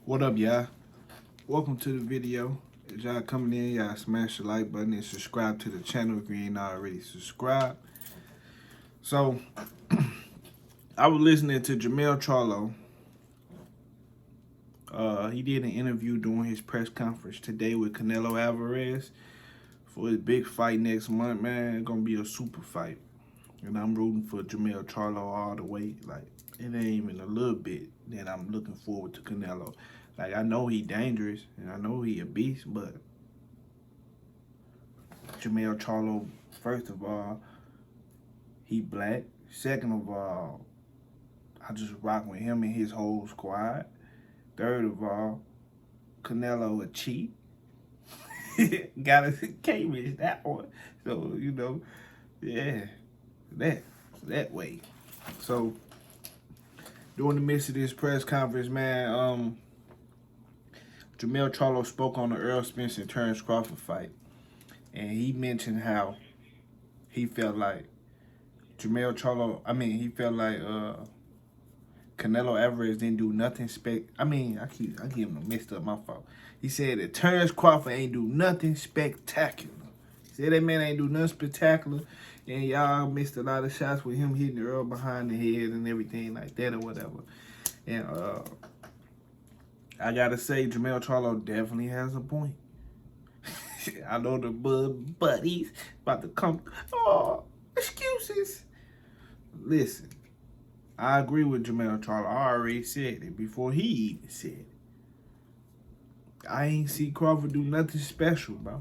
What up, y'all? Welcome to the video. As y'all coming in, y'all smash the like button and subscribe to the channel if you ain't already subscribed. So, I was listening to Jermell Charlo. He did an interview during his press conference today with Canelo Alvarez for his big fight next month, man. It's gonna be a super fight. And I'm rooting for Jermell Charlo all the way. Like, it ain't even a little bit that I'm looking forward to Canelo. Like, I know he dangerous, and I know he a beast, but Jermell Charlo, first of all, he black. Second of all, I just rock with him and his whole squad. Third of all, Canelo a cheat. Can't miss that one. So, yeah, that way. So, during the midst of this press conference, man, Jermell Charlo spoke on the Errol Spence and Terence Crawford fight. And he mentioned how he felt like he felt like Canelo Alvarez didn't do nothing I keep him mixed up, my fault. He said that Terence Crawford ain't do nothing spectacular. He said that man ain't do nothing spectacular. And y'all missed a lot of shots with him hitting Earl behind the head and everything like that or whatever. And I gotta say, Jermell Charlo definitely has a point. I know the buddies about to come. Oh, excuses. Listen, I agree with Jermell Charlo. I already said it before he even said it. I ain't see Crawford do nothing special, bro.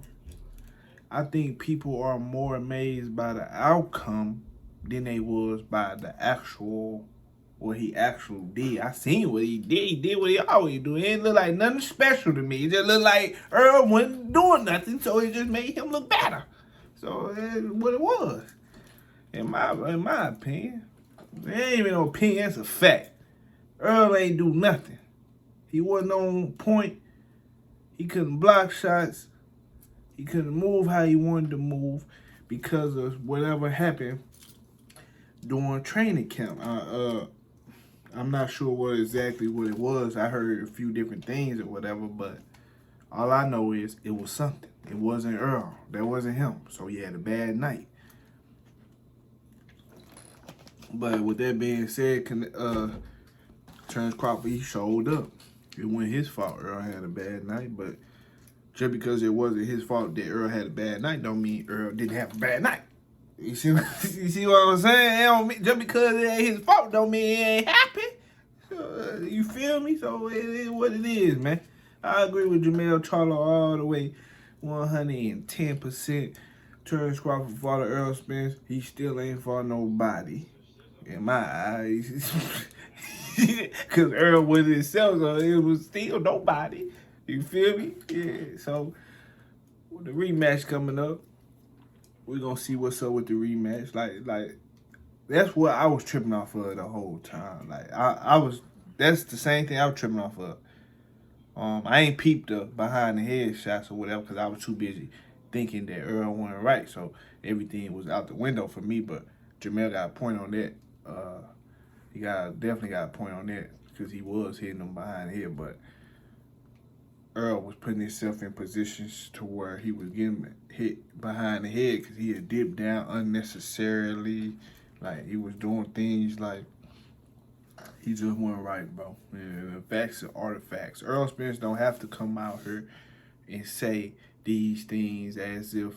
I think people are more amazed by the outcome than they was by the what he actually did. I seen what he did. He did what he always do. It didn't look like nothing special to me. It just looked like Earl wasn't doing nothing, so it just made him look better. So that's what it was. In my opinion. It ain't even no opinion, that's a fact. Earl ain't do nothing. He wasn't on point. He couldn't block shots. He couldn't move how he wanted to move because of whatever happened during training camp. I'm not sure exactly what it was. I heard a few different things or whatever, but all I know is it was something. It wasn't Earl. That wasn't him. So he had a bad night. But with that being said, Terence Crawford, he showed up. It wasn't his fault Earl had a bad night, but just because it wasn't his fault that Earl had a bad night don't mean Earl didn't have a bad night. You see what I'm saying? Just because it ain't his fault don't mean he ain't happy. So, you feel me? So it is what it is, man. I agree with Jermell Charlo all the way, 110%. Terence Crawford fought Errol Spence. He still ain't fought nobody, in my eyes. Because Earl was himself, so it was still nobody. You feel me? Yeah, so with the rematch coming up, we're going to see what's up with the rematch. Like that's what I was tripping off of the whole time. Like, that's the same thing I was tripping off of. I ain't peeped the behind the head shots or whatever because I was too busy thinking that Earl wasn't right. So everything was out the window for me, but Jermell got a point on that. He definitely got a point on that because he was hitting them behind the head, but Earl was putting himself in positions to where he was getting hit behind the head because he had dipped down unnecessarily. Like, he was doing things like he just wasn't right, bro. Yeah, the facts are artifacts. Errol Spence don't have to come out here and say these things as if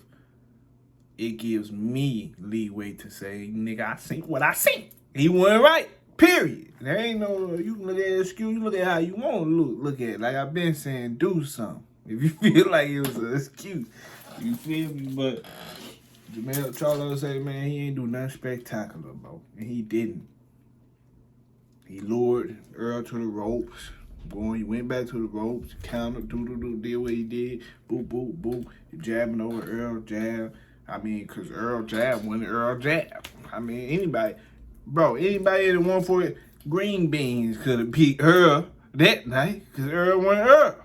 it gives me leeway to say, nigga, I seen what I seen. He wasn't right. Period. There ain't no, you can look at excuse, you look at how you want to look at it. Like I've been saying, do something. If you feel like it was an excuse, you feel me? But Jermell Charlo say, man, he ain't do nothing spectacular, bro. And he didn't. He lured Earl to the ropes. Boy, he went back to the ropes, countered, did what he did. Boop, boop, boop. Jabbing over Earl, jab. Because Earl jab wasn't Earl jab. Anybody that won for it, green beans could have beat Earl that night because Earl wasn't Earl.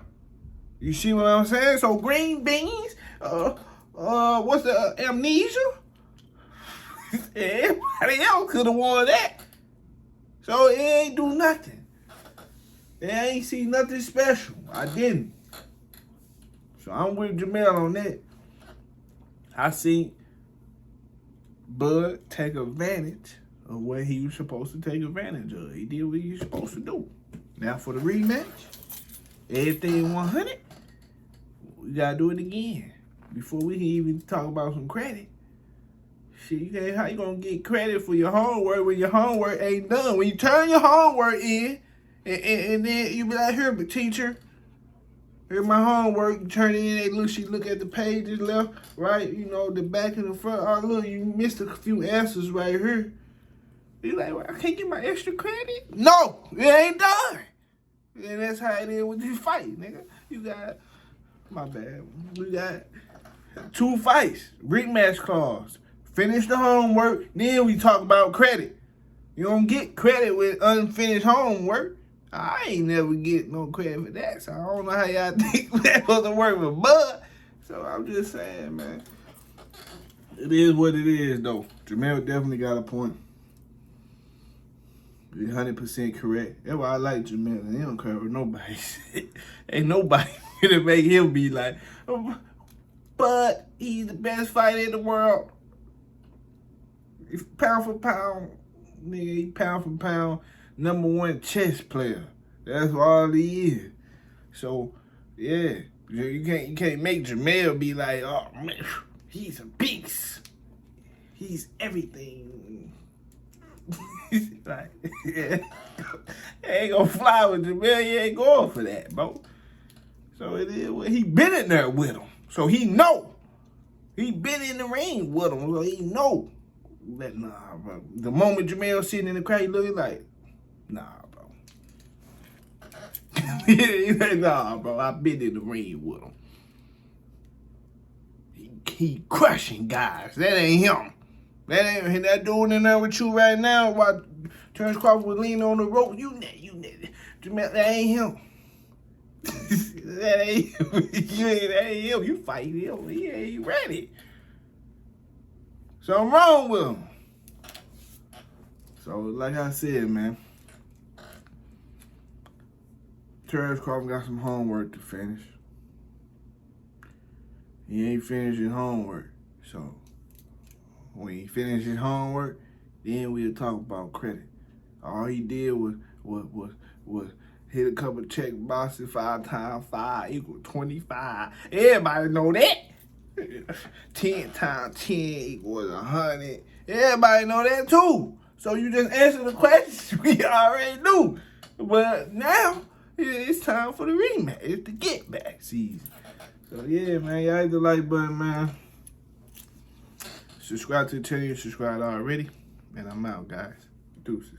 You see what I'm saying? So green beans, what's the amnesia? Everybody else could have won that. So it ain't do nothing. And I ain't seen nothing special. I didn't. So I'm with Jermell on that. I seen Bud take advantage of what he was supposed to take advantage of. He did what he was supposed to do. Now for the rematch, everything 100, we gotta do it again. Before we can even talk about some credit. Shit, you can't, how you gonna get credit for your homework when your homework ain't done? When you turn your homework in, and then you be like, here, but teacher, here's my homework. You turn it in, she look at the pages left, right, you know, the back and the front. Oh, look, you missed a few answers right here. You like, well, I can't get my extra credit? No, it ain't done. And that's how it is with this fight, nigga. You got, my bad, we got 2 fights, rematch clause. Finish the homework, then we talk about credit. You don't get credit with unfinished homework. I ain't never get no credit for that, so I don't know how y'all think that was to work with Bud. So I'm just saying, man. It is what it is, though. Jermell definitely got a point. You're 100% correct. That's why I like Jermell. He don't care with nobody. Ain't nobody gonna make him be like, but he's the best fighter in the world. Pound for pound, nigga, he pound for pound, #1 chess player. That's all he is. So, yeah, you can't make Jermell be like, oh man, he's a beast. He's everything. Like, yeah, ain't gonna fly with Jermell. You ain't going for that, bro. So it is what he been in there with him. So he know. He been in the ring with him. So he know. But nah, bro. The moment Jermell sitting in the crowd, he looking like, nah, bro. He like, nah, bro. I been in the ring with him. He crushing guys. That ain't him. That dude in there with you right now, while Terence Crawford was leaning on the rope. You Jermell, that ain't him. That ain't him. That ain't him. You fight him. He ain't ready. Something wrong with him. So, like I said, man, Terence Crawford got some homework to finish. He ain't finished his homework. So, when he finished his homework, then we'll talk about credit. All he did was hit a couple check boxes. 5 times 5 equals 25. Everybody know that. 10 times 10 equals 100. Everybody know that too. So you just answer the questions we already knew. But now, it's time for the rematch. It's the get back season. So yeah, man, y'all hit the like button, man. Subscribe to the channel if you subscribed already. And I'm out, guys. Deuces.